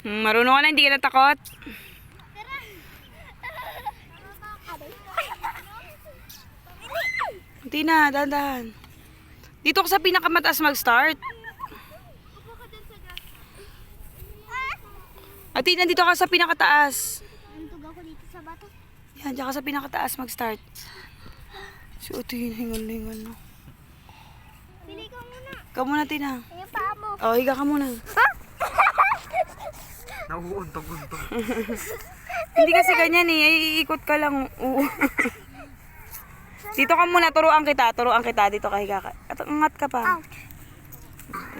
Marunong ka na, hindi ka natakot. Hindi na, dahan-dahan. Dito ka sa pinakamataas mag-start. Ate, nandito ka sa pinakataas. Nantog ako dito sa bato. Yan, dyan ka sa pinakataas mag-start. Si Ate, hingal na. Pili ka muna. Ikaw muna, Tina. Yung paa mo. Oh, higa ka muna. Nauuntog-untog. Hindi kasi ganyan eh. Iikot ka lang. Dito ka muna. Turuan kita. Dito ka, higa ka. At angat ka pa.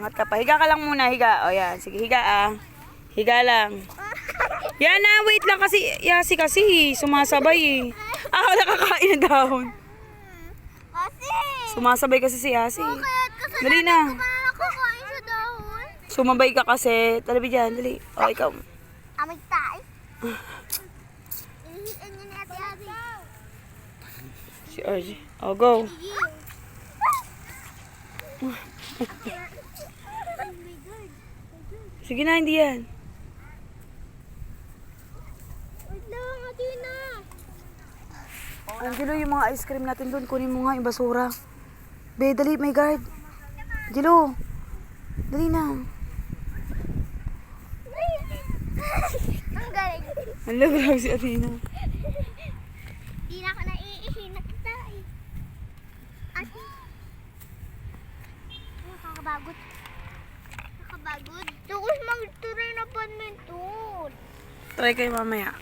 Angat ka pa. Higa ka lang muna. Higa. O yan. Sige, higa ah. Higa lang. Yan na. Wait lang kasi. Yasi kasi. Sumasabay eh. Nakakain na dahon. Kasi. Sumasabay kasi si Yasi. Kasi Dali na. nakakain sa dahon. Sumabay ka kasi. Talabi dyan. Dali. O, ikaw. Amig tayo. Inihiin niya ni Ate Ari. Si RJ. O, go. Sige na, hindi yan. Wait lang, Ate na. Angelo, yung mga ice cream natin doon, kunin mo nga yung basura. Be, dali, may guard. Angelo, dali na. Ang galing. Ang laglag si Athena. Di na ako naiihi na kita eh. Ate. Nakakabagod. Nakakabagod. Tukos mag-tuloy na badminton. Try kayo mamaya.